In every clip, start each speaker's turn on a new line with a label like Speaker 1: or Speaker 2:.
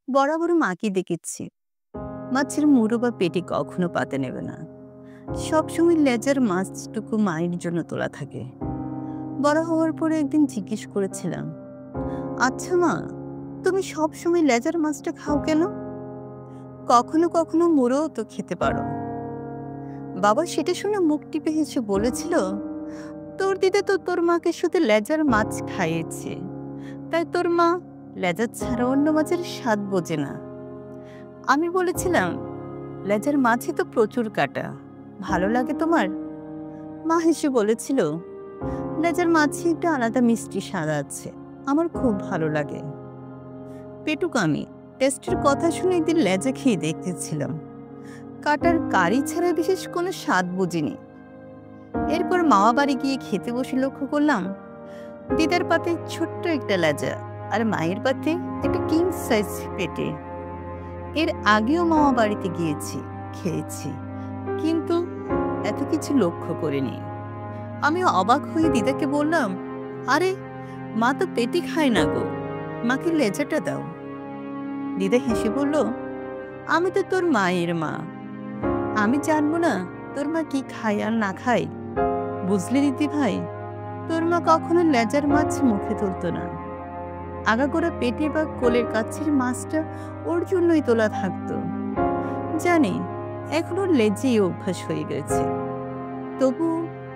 Speaker 1: বরাবর মাকে দেখেছি মাছের মুড়ো বা পেটি কখনো পাতে নেবে না। সবসময় লেজার মাছটুকু মায়ের জন্য তোলা থাকে। বড় হওয়ার পরে একদিন জিজ্ঞেস করেছিলাম, আচ্ছা মা, তুমি সবসময় লেজার মাছটা খাও কেন? কখনো কখনো মুড়োও তো খেতে পারো। বাবা সেটা শুনে মুখ টিপে হেসে বলেছিল, তোর দিদা তো তোর মাকে শুধু লেজার মাছ খাইয়েছে, তাই তোর মা লেজার ছাড়া অন্য মাছের স্বাদ বোঝে না। আমি বলেছিলাম, লেজার মাছে তো প্রচুর কাটা, ভালো লাগে তোমার? মা হেসে বলেছিল, লেজার মাছে একটা আলাদা মিষ্টি স্বাদ আছে, আমার খুব ভালো লাগে। পেটুক আমি টেস্টের কথা শুনে একদিন লেজা খেয়ে দেখতেছিলাম, কাটার কারি ছাড়া বিশেষ কোনো স্বাদ বুঝিনি। এরপর মামা বাড়ি গিয়ে খেতে বসে লক্ষ্য করলাম, দিদার পাতে ছোট্ট একটা লেজা আর মায়ের পাতে একটা কিং সাইজ পেটে। এর আগেও মামা বাড়িতে গিয়েছি, খেয়েছি, কিন্তু এত কিছু লক্ষ্য করিনি। আমি অবাক হয়ে দিদাকে বললাম, আরে মা তো পেটি খায় না গো, মাকে লেজাটা দাও। দিদা হেসে বলল, আমি তো তোর মায়ের মা, আমি জানবো না তোর মা কি খায় আর না খায়? বুঝলি দিদি ভাই, তোর মা কখনো লেজার মাছ মুখে তুলতো না। আগাগোড়া পেটে বা কোলের কাছের মাছটা ওর জন্যই তোলা থাকতো। জানি এখনো লেজেই অভ্যাস হয়ে গেছে, তবু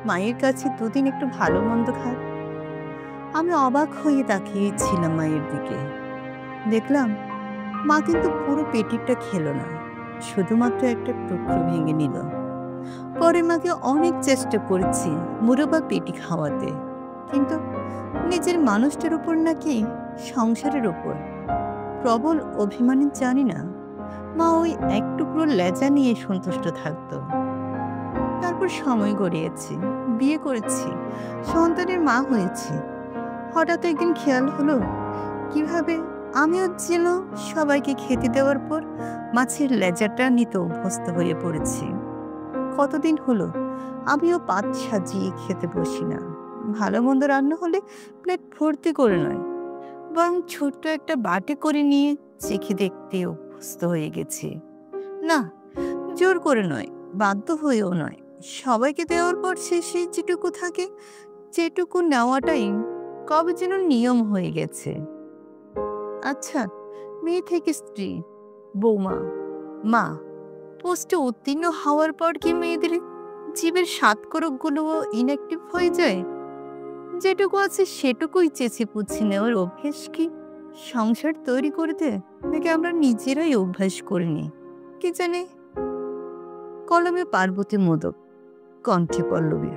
Speaker 1: মায়ের কাছে দুদিন একটু ভালো মন্দ খায়। আমি অবাক হয়ে তাকিয়েছিলাম মায়ের দিকে। দেখলাম মা কিন্তু পুরো পেটিটা খেলো না, শুধুমাত্র একটা টুকরো ভেঙে নিল। পরে মাকে অনেক চেষ্টা করেছি মুড়ো বা পেটি খাওয়াতে, কিন্তু নিজের মানুষটার উপর নাকি সংসারের উপর প্রবল অভিমানী, জানি না মা ওই এক টুকরো লেজা নিয়ে সন্তুষ্ট থাকতো। তারপর সময় গড়িয়েছি, বিয়ে করেছি, সন্তানের মা হয়েছি। হঠাৎ একদিন খেয়াল হলো, কিভাবে আমিও যেন সবাইকে খেতে দেওয়ার পর মাছের লেজাটা নিতে অভ্যস্ত হয়ে পড়েছি। কতদিন হলো আমিও পাত সাজিয়ে খেতে বসি না। ভালো মন্দ রান্না হলে প্লেট ভর্তি করে নয়, বরং ছোট্ট একটা বাটি করে নিয়ে চেখে দেখতে অভ্যস্ত হয়ে গেছি। না, জোর করে নয়, বাধ্য হয়েও নয়, সবাইকে দেওয়ার পর শেষে যেটুকু থাকে যেটুকু নেওয়াটাই কবে যেন নিয়ম হয়ে গেছে। আচ্ছা, মেয়ে থেকে স্ত্রী, বৌমা, মা, পোস্টে উত্তীর্ণ হওয়ার পর কি মেয়েদের জীবের স্বাদকরকগুলোও ইনঅ্যাক্টিভ হয়ে যায়? যেটুকু আছে সেটুকুই চেঁচে পুছে নেওয়ার অভ্যেস কি সংসার তৈরি করে দেয়, নাকি আমরা নিজেরাই অভ্যাস করিনি? কি জানে। কলমে পার্বতী মোদক, কণ্ঠে পল্লবী।